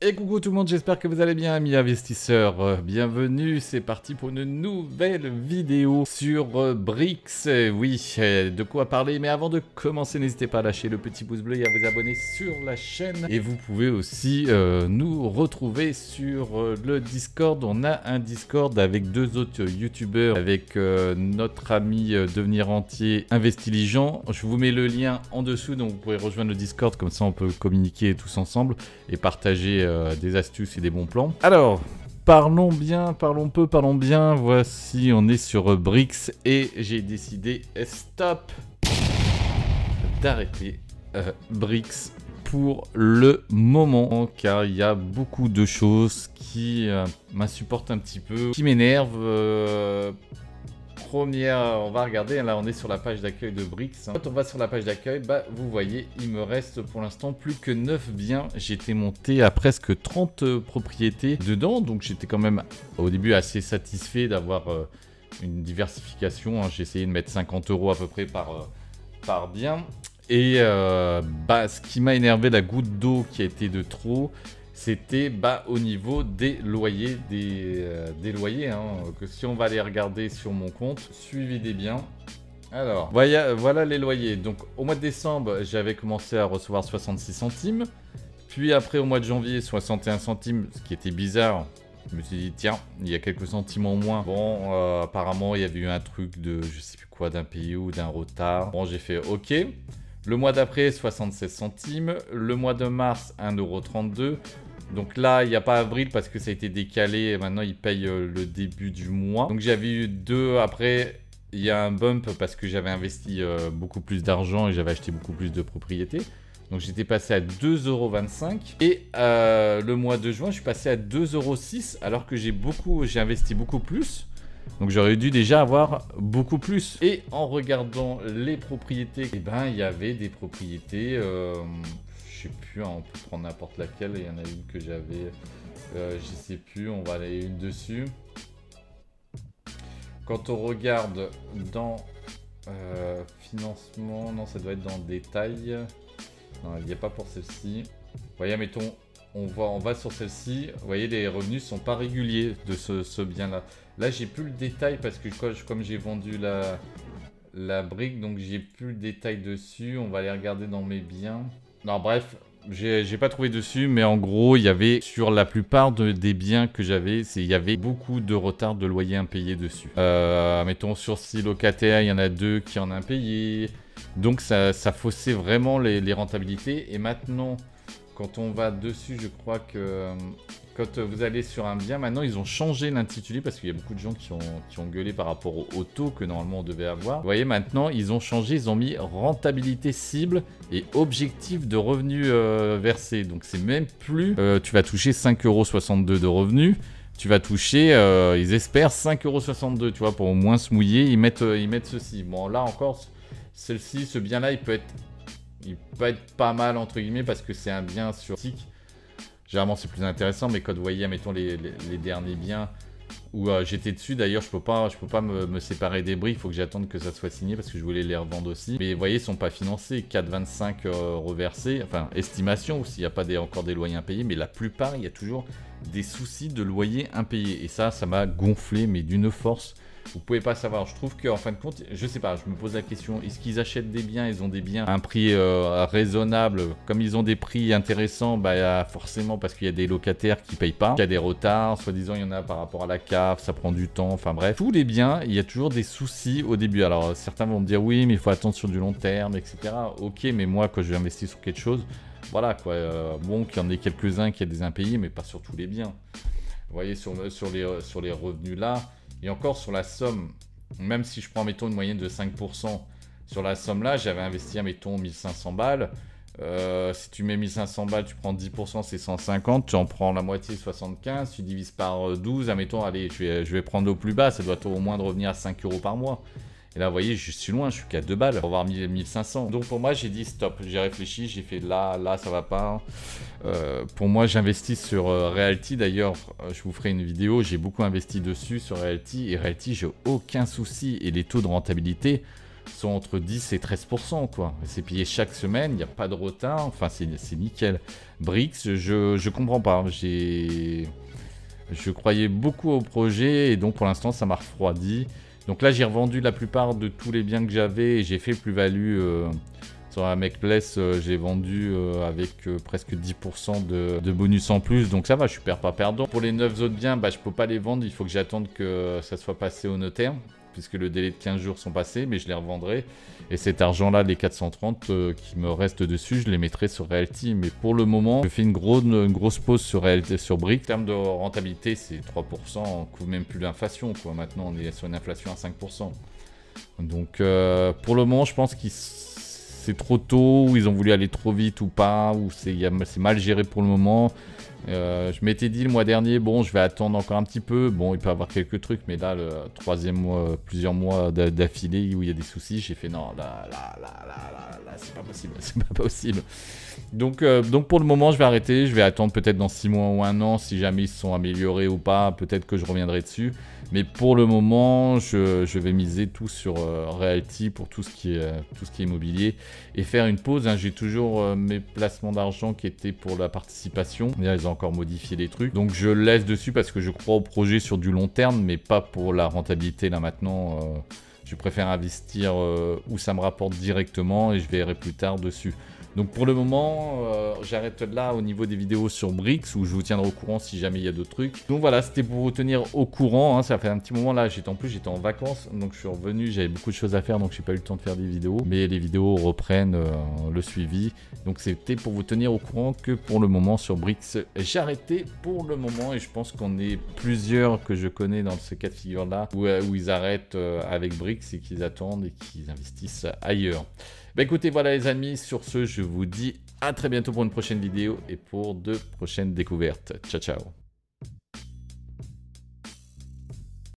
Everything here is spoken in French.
Et coucou tout le monde, j'espère que vous allez bien, amis investisseurs. Bienvenue, c'est parti pour une nouvelle vidéo sur Brix. Oui, de quoi parler, mais avant de commencer, n'hésitez pas à lâcher le petit pouce bleu et à vous abonner sur la chaîne. Et vous pouvez aussi nous retrouver sur le Discord. On a un Discord avec deux autres youtubeurs, avec notre ami Devenir Entier, Investiligent. Je vous mets le lien en dessous, donc vous pouvez rejoindre le Discord, comme ça on peut communiquer tous ensemble et partager des astuces et des bons plans. Alors, parlons bien, parlons peu, parlons bien. Voici, on est sur Brix et j'ai décidé, stop, d'arrêter Brix pour le moment, car il y a beaucoup de choses qui m'insupportent un petit peu, qui m'énervent. Première, on va regarder, là on est sur la page d'accueil de Brix. Quand on va sur la page d'accueil, bah, vous voyez, il me reste pour l'instant plus que 9 biens. J'étais monté à presque 30 propriétés dedans, donc j'étais quand même au début assez satisfait d'avoir une diversification. J'ai essayé de mettre 50 € à peu près par bien. Et ce qui m'a énervé, la goutte d'eau qui a été de trop, c'était au niveau des loyers, des loyers, que si on va aller regarder sur mon compte, suivi des biens. Alors, voilà les loyers. Donc au mois de décembre, j'avais commencé à recevoir 66 centimes. Puis après, au mois de janvier, 61 centimes, ce qui était bizarre. Je me suis dit, tiens, il y a quelques centimes en moins. Bon, apparemment, il y avait eu un truc de, je sais plus quoi, d'un pays ou d'un retard. Bon, j'ai fait OK. Le mois d'après, 76 centimes. Le mois de mars, 1,32 €. Donc là, il n'y a pas avril parce que ça a été décalé. Et maintenant, ils payent le début du mois. Donc j'avais eu 2. Après, il y a un bump parce que j'avais investi beaucoup plus d'argent et j'avais acheté beaucoup plus de propriétés. Donc j'étais passé à 2,25 €. Et le mois de juin, je suis passé à 2,06 € alors que j'ai investi beaucoup plus. Donc j'aurais dû déjà avoir beaucoup plus. Et en regardant les propriétés, il y avait des propriétés, je sais plus, on peut prendre n'importe laquelle. Il y en a une que j'avais, je sais plus, on va aller une dessus. Quand on regarde dans financement, non, ça doit être dans détail. Non, il n'y a pas pour celle-ci. Vous voyez, mettons, on va sur celle-ci. Vous voyez, les revenus sont pas réguliers de ce bien-là. Là, j'ai plus le détail parce que comme j'ai vendu la brique, donc j'ai plus le détail dessus. On va aller regarder dans mes biens. Non, bref, j'ai pas trouvé dessus, mais en gros, il y avait sur la plupart des biens que j'avais, il y avait beaucoup de retard de loyer impayé dessus. Mettons sur 6 locataires, il y en a 2 qui en ont impayé. Donc ça faussait vraiment les rentabilités. Et maintenant, quand on va dessus, je crois que quand vous allez sur un bien, maintenant ils ont changé l'intitulé parce qu'il y a beaucoup de gens qui ont gueulé par rapport au taux que normalement on devait avoir. Vous voyez, maintenant ils ont changé, ils ont mis rentabilité cible et objectif de revenus versés. Donc c'est même plus tu vas toucher 5,62 € de revenus. Tu vas toucher, ils espèrent 5,62 €, tu vois, pour au moins se mouiller, ils mettent ceci. Bon, là encore, celle-ci, ce bien-là, il peut être pas mal, entre guillemets, parce que c'est un bien sur TIC. Généralement, c'est plus intéressant, mais quand vous voyez, mettons, les derniers biens où j'étais dessus, d'ailleurs, je peux pas me séparer des bris, il faut que j'attende que ça soit signé, parce que je voulais les revendre aussi. Mais vous voyez, ils sont pas financés, 4,25 reversés, enfin, estimation, s'il n'y a pas encore des loyers impayés, mais la plupart, il y a toujours des soucis de loyers impayés. Et ça m'a gonflé, mais d'une force. Vous pouvez pas savoir. Je trouve qu'en fin de compte, je sais pas, je me pose la question, est-ce qu'ils achètent des biens, ils ont des biens à un prix raisonnable, comme ils ont des prix intéressants, forcément parce qu'il y a des locataires qui payent pas, il y a des retards, soi-disant il y en a par rapport à la CAF, ça prend du temps, enfin bref. Tous les biens, il y a toujours des soucis au début. Alors certains vont me dire oui, mais il faut attendre sur du long terme, etc. Ok, mais moi quand je vais investir sur quelque chose, voilà quoi, bon qu'il y en ait quelques-uns qui aient des impayés, mais pas sur tous les biens. Vous voyez, sur les revenus là, et encore sur la somme, même si je prends, mettons, une moyenne de 5%, sur la somme là, j'avais investi, mettons, 1500 balles. Si tu mets 1500 balles, tu prends 10%, c'est 150. Tu en prends la moitié, 75. Tu divises par 12. Admettons, allez, je vais prendre au plus bas. Ça doit au moins de revenir à 5 € par mois. Et là, vous voyez, je suis loin, je suis qu'à 2 balles pour avoir 1500. Donc pour moi, j'ai dit stop. J'ai réfléchi, j'ai fait là, ça va pas. Pour moi, j'investis sur Realty. D'ailleurs, je vous ferai une vidéo. J'ai beaucoup investi dessus sur Realty. Et Realty, j'ai aucun souci. Et les taux de rentabilité sont entre 10 et 13%, quoi. C'est payé chaque semaine, il n'y a pas de retard, enfin c'est nickel. Brix, je comprends pas, je croyais beaucoup au projet et donc pour l'instant ça m'a refroidi. Donc là j'ai revendu la plupart de tous les biens que j'avais et j'ai fait plus-value sur la Mecplace, j'ai vendu avec presque 10% de bonus en plus, donc ça va, je perds pas perdant. Pour les 9 autres biens, bah, je peux pas les vendre, il faut que j'attende que ça soit passé au notaire, puisque le délai de 15 jours sont passés, mais je les revendrai. Et cet argent-là, les 430 qui me restent dessus, je les mettrai sur Realty. Mais pour le moment, je fais une grosse pause sur Realty, sur Brick. En termes de rentabilité, c'est 3%, on couvre même plus l'inflation, quoi. Maintenant, on est sur une inflation à 5%. Donc, pour le moment, je pense que c'est trop tôt, ou ils ont voulu aller trop vite ou pas, ou c'est mal géré pour le moment. Je m'étais dit le mois dernier, bon, je vais attendre encore un petit peu. Bon, il peut y avoir quelques trucs, mais là, le 3e mois, plusieurs mois d'affilée où il y a des soucis, j'ai fait non, là, c'est pas possible, c'est pas possible. Donc pour le moment, je vais arrêter. Je vais attendre peut-être dans 6 mois ou 1 an, si jamais ils se sont améliorés ou pas. Peut-être que je reviendrai dessus. Mais pour le moment, je vais miser tout sur Realty pour tout ce qui est immobilier et faire une pause. Hein. J'ai toujours mes placements d'argent qui étaient pour la participation. Là, ils ont encore modifié les trucs. Donc je laisse dessus parce que je crois au projet sur du long terme, mais pas pour la rentabilité là maintenant. Je préfère investir où ça me rapporte directement et je verrai plus tard dessus. Donc pour le moment, j'arrête là au niveau des vidéos sur Brix où je vous tiendrai au courant si jamais il y a d'autres trucs. Donc voilà, c'était pour vous tenir au courant. Hein. Ça fait un petit moment là, j'étais en vacances, donc je suis revenu, j'avais beaucoup de choses à faire, donc j'ai pas eu le temps de faire des vidéos. Mais les vidéos reprennent le suivi. Donc c'était pour vous tenir au courant que pour le moment sur Brix, j'ai arrêté pour le moment et je pense qu'on est plusieurs que je connais dans ce cas de figure là où ils arrêtent avec Brix et qu'ils attendent et qu'ils investissent ailleurs. Bah écoutez, voilà les amis, sur ce, je vous dis à très bientôt pour une prochaine vidéo et pour de prochaines découvertes. Ciao, ciao.